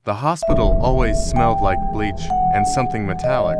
The hospital always smelled like bleach and something metallic,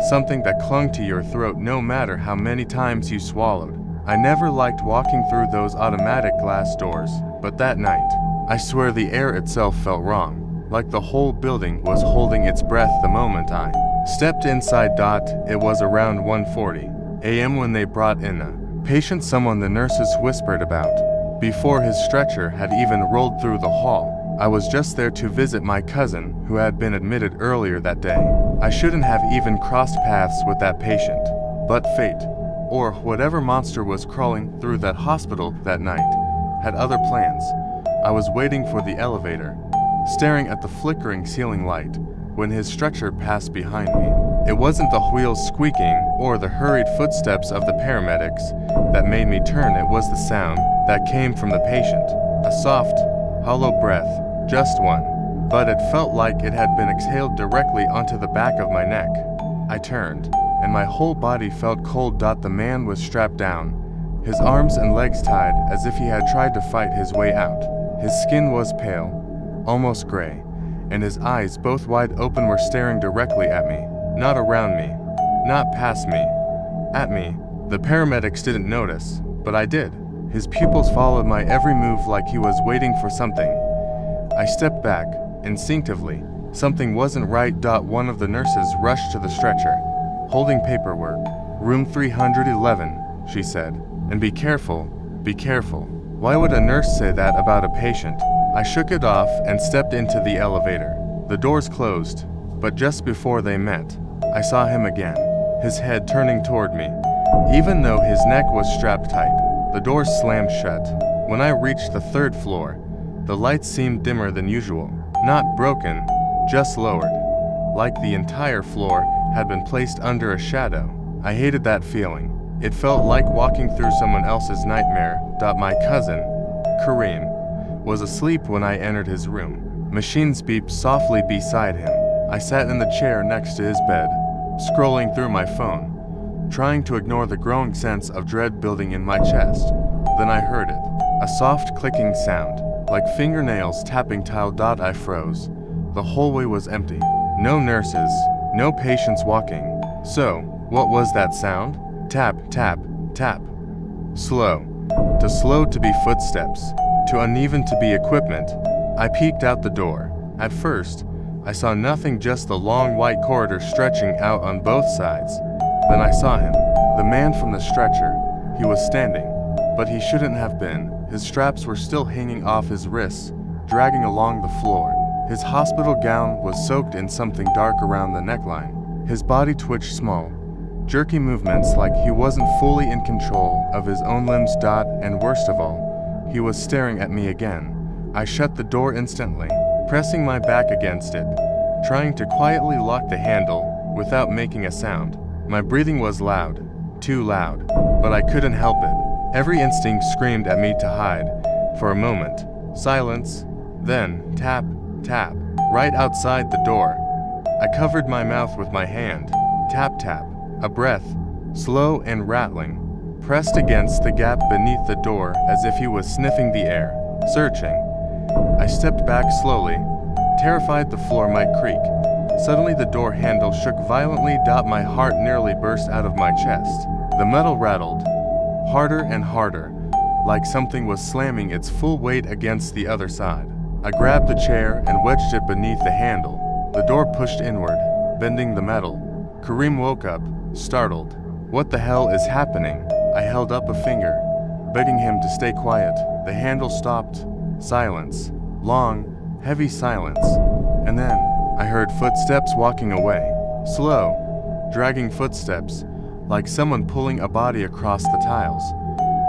something that clung to your throat no matter how many times you swallowed. I never liked walking through those automatic glass doors, but that night, I swear the air itself felt wrong, like the whole building was holding its breath the moment I stepped inside. It was around 1:40 a.m. when they brought in a patient, someone the nurses whispered about, before his stretcher had even rolled through the hall. I was just there to visit my cousin, who had been admitted earlier that day. I shouldn't have even crossed paths with that patient, but fate, or whatever monster was crawling through that hospital that night, had other plans. I was waiting for the elevator, staring at the flickering ceiling light, when his stretcher passed behind me. It wasn't the wheels squeaking or the hurried footsteps of the paramedics that made me turn. It was the sound that came from the patient, a soft, hollow breath, just one, but it felt like it had been exhaled directly onto the back of my neck. I turned, and my whole body felt cold. The man was strapped down, his arms and legs tied as if he had tried to fight his way out. His skin was pale, almost gray, and his eyes, both wide open, were staring directly at me. Not around me, not past me, at me. The paramedics didn't notice, but I did. His pupils followed my every move like he was waiting for something. I stepped back, instinctively. Something wasn't right. One of the nurses rushed to the stretcher, holding paperwork. "Room 311, she said. "And be careful, be careful." Why would a nurse say that about a patient? I shook it off and stepped into the elevator. The doors closed, but just before they met, I saw him again, his head turning toward me, even though his neck was strapped tight. The doors slammed shut. When I reached the 3rd floor, the lights seemed dimmer than usual. Not broken, just lowered, like the entire floor had been placed under a shadow. I hated that feeling. It felt like walking through someone else's nightmare. My cousin, Kareem, was asleep when I entered his room. Machines beeped softly beside him. I sat in the chair next to his bed, scrolling through my phone, trying to ignore the growing sense of dread building in my chest. Then I heard it, a soft clicking sound, like fingernails tapping tile. I froze. The hallway was empty. No nurses, no patients walking. So, what was that sound? Tap, tap, tap. Slow. Too slow to be footsteps, too uneven to be equipment. I peeked out the door. At first, I saw nothing, just the long white corridor stretching out on both sides. Then I saw him, the man from the stretcher. He was standing, but he shouldn't have been. His straps were still hanging off his wrists, dragging along the floor. His hospital gown was soaked in something dark around the neckline. His body twitched small, jerky movements like he wasn't fully in control of his own limbs. And worst of all, he was staring at me again. I shut the door instantly, pressing my back against it, trying to quietly lock the handle without making a sound. My breathing was loud, too loud, but I couldn't help it. Every instinct screamed at me to hide. For a moment, silence, then tap, tap, right outside the door. I covered my mouth with my hand. Tap, tap. A breath, slow and rattling, pressed against the gap beneath the door as if he was sniffing the air, searching. I stepped back slowly, terrified the floor might creak. Suddenly the door handle shook violently. My heart nearly burst out of my chest. The metal rattled, harder and harder, like something was slamming its full weight against the other side. I grabbed the chair and wedged it beneath the handle. The door pushed inward, bending the metal. Kareem woke up, startled. "What the hell is happening?" I held up a finger, begging him to stay quiet. The handle stopped. Silence. Long, heavy silence. And then, I heard footsteps walking away. Slow, dragging footsteps, like someone pulling a body across the tiles.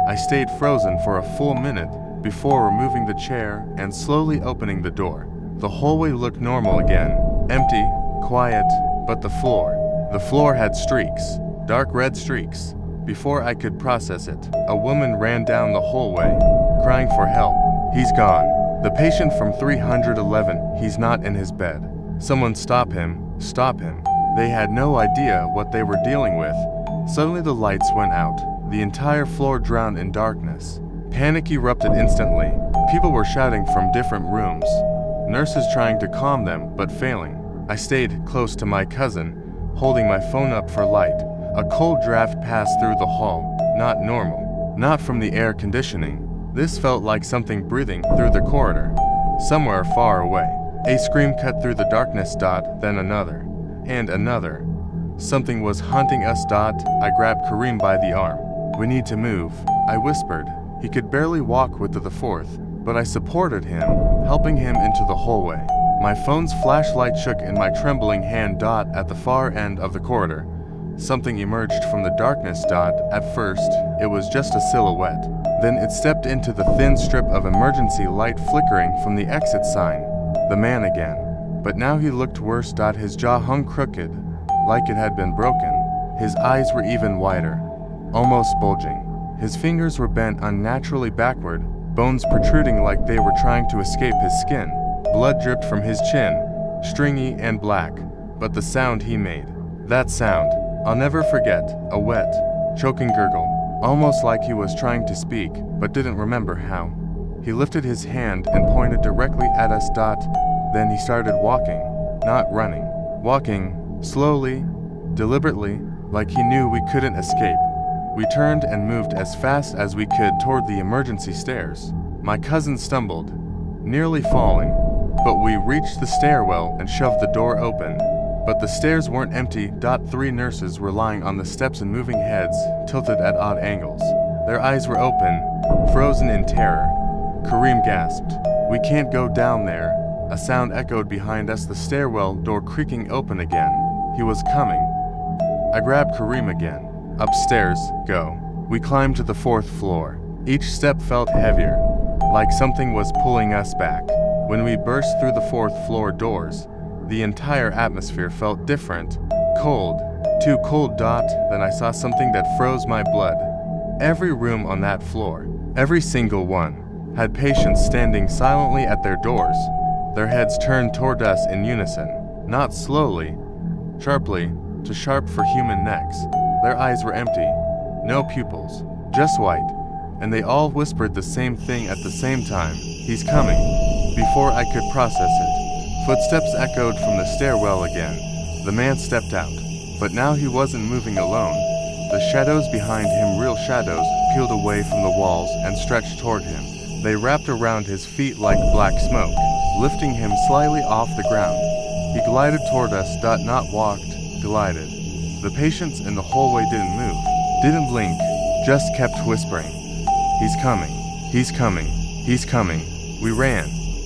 I stayed frozen for a full minute before removing the chair and slowly opening the door. The hallway looked normal again. Empty, quiet, but the floor had streaks, dark red streaks. Before I could process it, a woman ran down the hallway, crying for help. "He's gone. The patient from 311, he's not in his bed. Someone stop him, stop him." They had no idea what they were dealing with. Suddenly the lights went out. The entire floor drowned in darkness. Panic erupted instantly. People were shouting from different rooms. nurses trying to calm them but failing. I stayed close to my cousin, holding my phone up for light. A cold draft passed through the hall, not normal, not from the air conditioning. This felt like something breathing through the corridor, somewhere far away. A scream cut through the darkness. Then another, and another. Something was hunting us. I grabbed Kareem by the arm. We need to move, I whispered. He could barely walk with the fourth, but I supported him, helping him into the hallway. My phone's flashlight shook in my trembling hand. At the far end of the corridor, something emerged from the darkness. At first, it was just a silhouette. Then it stepped into the thin strip of emergency light flickering from the exit sign. The man again. But now he looked worse. His jaw hung crooked, like it had been broken. His eyes were even wider, almost bulging. His fingers were bent unnaturally backward, bones protruding like they were trying to escape his skin. Blood dripped from his chin, stringy and black. But the sound he made, that sound, I'll never forget. A wet, choking gurgle, almost like he was trying to speak, but didn't remember how. He lifted his hand and pointed directly at us. Then he started walking, not running. Walking, slowly, deliberately, like he knew we couldn't escape. We turned and moved as fast as we could toward the emergency stairs. My cousin stumbled, nearly falling, but we reached the stairwell and shoved the door open. But the stairs weren't empty. 3 nurses were lying on the steps and moving heads tilted at odd angles. Their eyes were open, frozen in terror. Kareem gasped, "We can't go down there." A sound echoed behind us, the stairwell door creaking open again. He was coming. I grabbed Kareem again. "Upstairs, go." We climbed to the 4th floor. Each step felt heavier, like something was pulling us back. When we burst through the 4th floor doors, the entire atmosphere felt different. Cold. Too cold. Then I saw something that froze my blood. Every room on that floor, every single one, had patients standing silently at their doors, their heads turned toward us in unison. Not slowly, sharply, too sharp for human necks. Their eyes were empty, no pupils, just white, and they all whispered the same thing at the same time. "He's coming." Before I could process it, footsteps echoed from the stairwell again. The man stepped out, but now he wasn't moving alone. The shadows behind him, real shadows, peeled away from the walls and stretched toward him. They wrapped around his feet like black smoke, lifting him slightly off the ground. He glided toward us. Not walked, glided. The patients in the hallway didn't move, didn't blink, just kept whispering, "He's coming, he's coming, he's coming." We ran.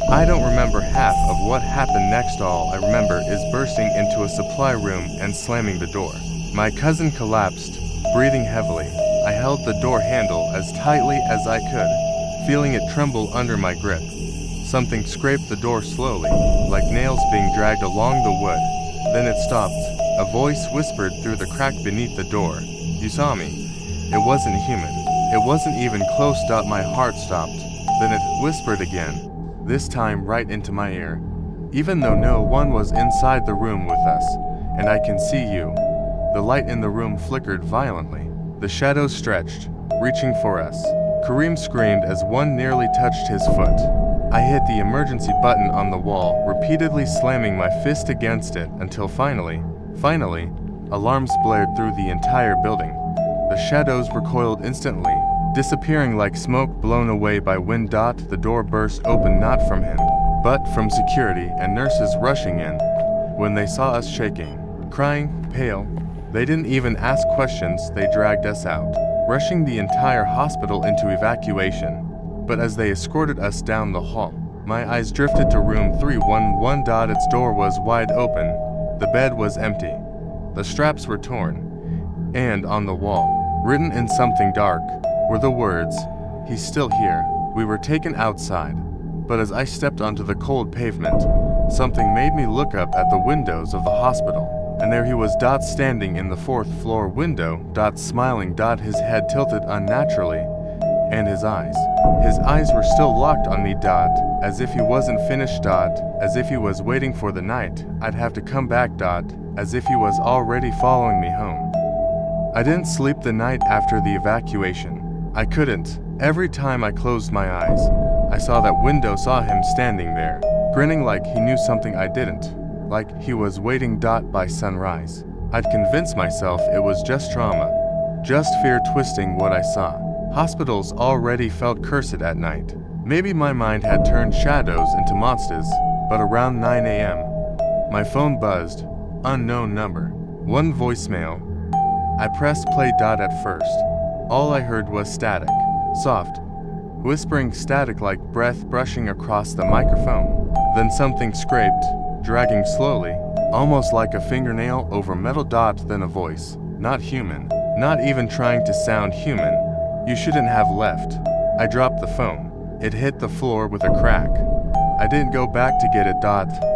I don't remember half of what happened next. All I remember is bursting into a supply room and slamming the door. My cousin collapsed, breathing heavily. I held the door handle as tightly as I could, feeling it tremble under my grip. Something scraped the door slowly, like nails being dragged along the wood. Then it stopped. A voice whispered through the crack beneath the door, "You saw me." It wasn't human. It wasn't even close. My heart stopped. Then it whispered again, this time right into my ear. "Even though no one was inside the room with us, and I can see you." The light in the room flickered violently. The shadows stretched, reaching for us. Kareem screamed as one nearly touched his foot. I hit the emergency button on the wall, repeatedly slamming my fist against it until finally, alarms blared through the entire building. The shadows recoiled instantly, disappearing like smoke blown away by wind. The door burst open, not from him, but from security and nurses rushing in. When they saw us shaking, crying, pale, they didn't even ask questions. They dragged us out, rushing the entire hospital into evacuation. But as they escorted us down the hall, my eyes drifted to room 311. Its door was wide open. The bed was empty. The straps were torn. And on the wall, written in something dark, were the words, "He's still here." We were taken outside, but as I stepped onto the cold pavement, something made me look up at the windows of the hospital. And there he was. Standing in the 4th floor window. Smiling. His head tilted unnaturally, and his eyes were still locked on me. As if he wasn't finished. As if he was waiting for the night I'd have to come back. As if he was already following me home. I didn't sleep the night after the evacuation. I couldn't. Every time I closed my eyes, I saw that window, saw him standing there, grinning like he knew something I didn't, like he was waiting. By sunrise, I'd convinced myself it was just trauma, just fear twisting what I saw. Hospitals already felt cursed at night. Maybe my mind had turned shadows into monsters, but around 9 a.m., my phone buzzed. Unknown number. One voicemail. I pressed play. At first, all I heard was static. Soft, whispering static like breath brushing across the microphone. Then something scraped, dragging slowly, almost like a fingernail over metal. Then a voice. Not human. Not even trying to sound human. You shouldn't have left. I dropped the phone. It hit the floor with a crack. I didn't go back to get it.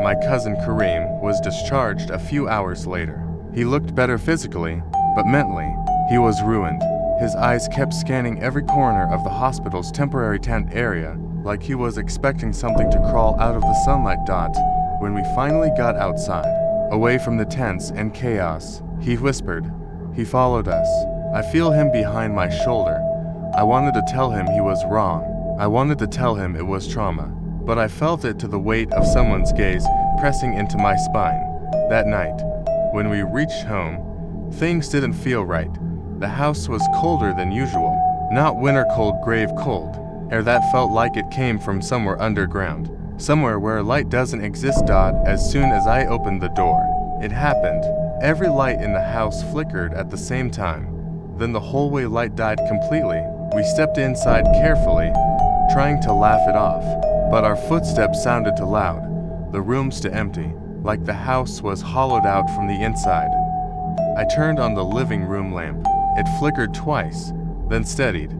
My cousin Kareem was discharged a few hours later. He looked better physically, but mentally, he was ruined. His eyes kept scanning every corner of the hospital's temporary tent area, like he was expecting something to crawl out of the sunlight. When we finally got outside, away from the tents and chaos, he whispered. He followed us. I feel him behind my shoulder. I wanted to tell him he was wrong. I wanted to tell him it was trauma, but I felt it to the weight of someone's gaze pressing into my spine. That night, when we reached home, things didn't feel right. The house was colder than usual. Not winter cold, grave cold. Air that felt like it came from somewhere underground. Somewhere where light doesn't exist. As soon as I opened the door, it happened. Every light in the house flickered at the same time. Then the hallway light died completely. We stepped inside carefully, trying to laugh it off, but our footsteps sounded too loud. The room's too empty, like the house was hollowed out from the inside. I turned on the living room lamp. It flickered twice, then steadied.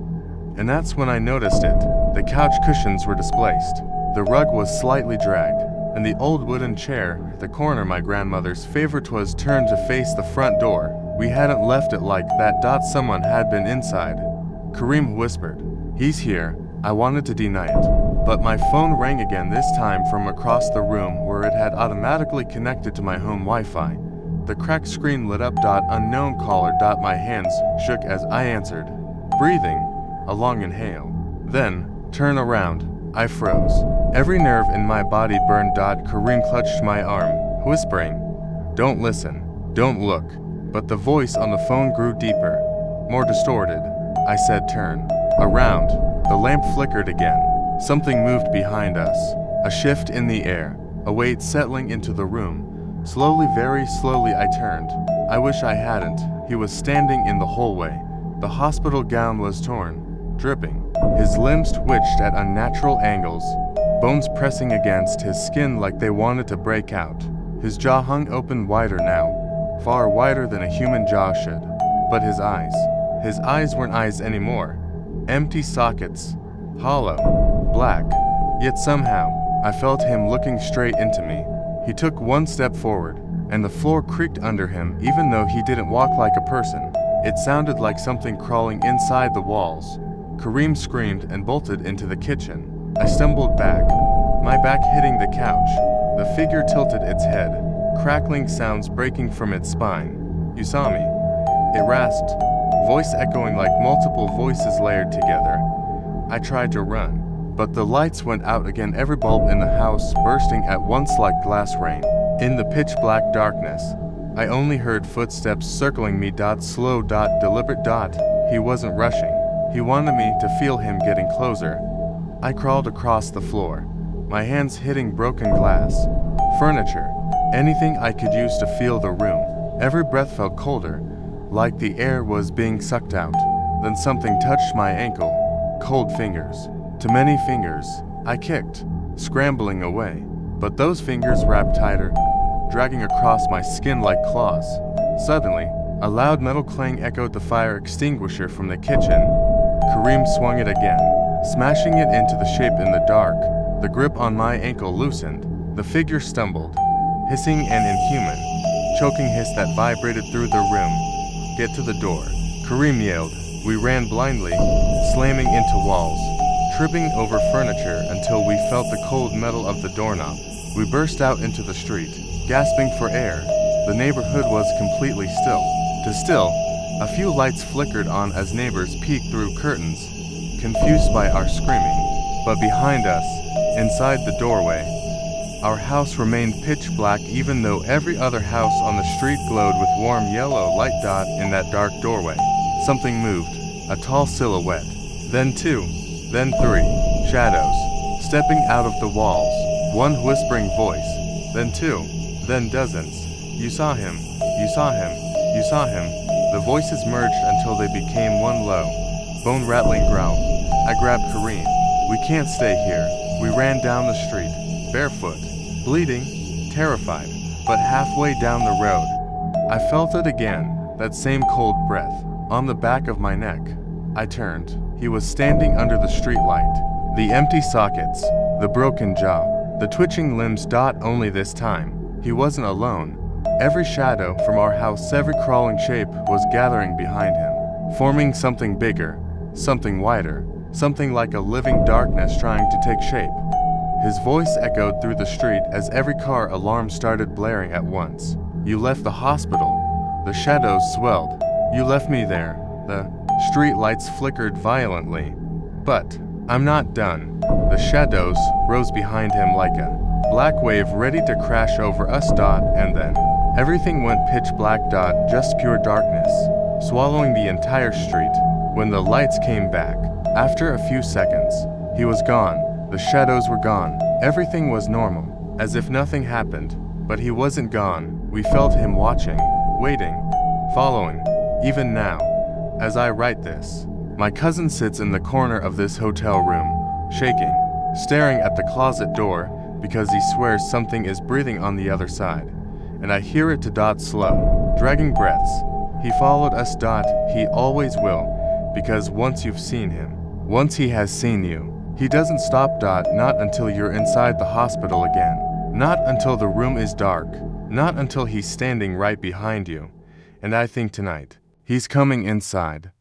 And that's when I noticed it. The couch cushions were displaced. The rug was slightly dragged, and the old wooden chair, the corner my grandmother's favorite, was turned to face the front door. We hadn't left it like that. Someone had been inside. Kareem whispered. He's here. I wanted to deny it, but my phone rang again, this time from across the room where it had automatically connected to my home Wi-Fi. The cracked screen lit up. Unknown caller. My hands shook as I answered, breathing a long inhale. Then, turn around. I froze. Every nerve in my body burned. Kareem clutched my arm, whispering, don't listen, don't look. But the voice on the phone grew deeper, more distorted. I said, turn around. The lamp flickered again. Something moved behind us. A shift in the air, a weight settling into the room. Slowly, very slowly, I turned. I wish I hadn't. He was standing in the hallway. The hospital gown was torn, dripping. His limbs twitched at unnatural angles, bones pressing against his skin like they wanted to break out. His jaw hung open wider now, far wider than a human jaw should. But his eyes weren't eyes anymore. Empty sockets, hollow, black. Yet somehow, I felt him looking straight into me. He took one step forward, and the floor creaked under him even though he didn't walk like a person. It sounded like something crawling inside the walls. Kareem screamed and bolted into the kitchen. I stumbled back, my back hitting the couch. The figure tilted its head, crackling sounds breaking from its spine. You saw me, it rasped, voice echoing like multiple voices layered together. I tried to run, but the lights went out again, every bulb in the house bursting at once like glass rain. In the pitch black darkness, I only heard footsteps circling me. Slow, deliberate. He wasn't rushing. He wanted me to feel him getting closer. I crawled across the floor, my hands hitting broken glass, furniture, anything I could use to feel the room. Every breath felt colder, like the air was being sucked out. Then something touched my ankle. Cold fingers. Too many fingers. I kicked, scrambling away. But those fingers wrapped tighter, dragging across my skin like claws. Suddenly, a loud metal clang echoed the fire extinguisher from the kitchen. Kareem swung it again, smashing it into the shape in the dark. The grip on my ankle loosened. The figure stumbled, hissing an inhuman, choking hiss that vibrated through the room. Get to the door, Kareem yelled. We ran blindly, slamming into walls, tripping over furniture until we felt the cold metal of the doorknob. We burst out into the street, gasping for air. The neighborhood was completely still. A few lights flickered on as neighbors peeked through curtains, confused by our screaming. But behind us, inside the doorway, Our house remained pitch black even though every other house on the street glowed with warm yellow light. In that dark doorway, something moved, a tall silhouette. Then two, then three, shadows, stepping out of the walls, one whispering voice, then two, then dozens. You saw him, you saw him, you saw him. The voices merged until they became one low, bone-rattling growl. I grabbed Kareem. We can't stay here. We ran down the street, barefoot, bleeding, terrified, but halfway down the road, I felt it again, that same cold breath, on the back of my neck. I turned. He was standing under the streetlight. The empty sockets, the broken jaw, the twitching limbs. Only this time, he wasn't alone. Every shadow from our house, every crawling shape was gathering behind him, forming something bigger, something wider, something like a living darkness trying to take shape. His voice echoed through the street as every car alarm started blaring at once. You left the hospital. The shadows swelled. You left me there. The street lights flickered violently. But I'm not done. The shadows rose behind him like a black wave ready to crash over us. And then everything went pitch black. Just pure darkness, swallowing the entire street. When the lights came back, after a few seconds, he was gone. The shadows were gone. Everything was normal, as if nothing happened. But he wasn't gone. We felt him watching, waiting, following. Even now, as I write this, my cousin sits in the corner of this hotel room, shaking, staring at the closet door because he swears something is breathing on the other side. And I hear it slow, dragging breaths. He followed us. He always will, because once you've seen him, once he has seen you, he doesn't stop. Not until you're inside the hospital again. Not until the room is dark. Not until he's standing right behind you. And I think tonight, he's coming inside.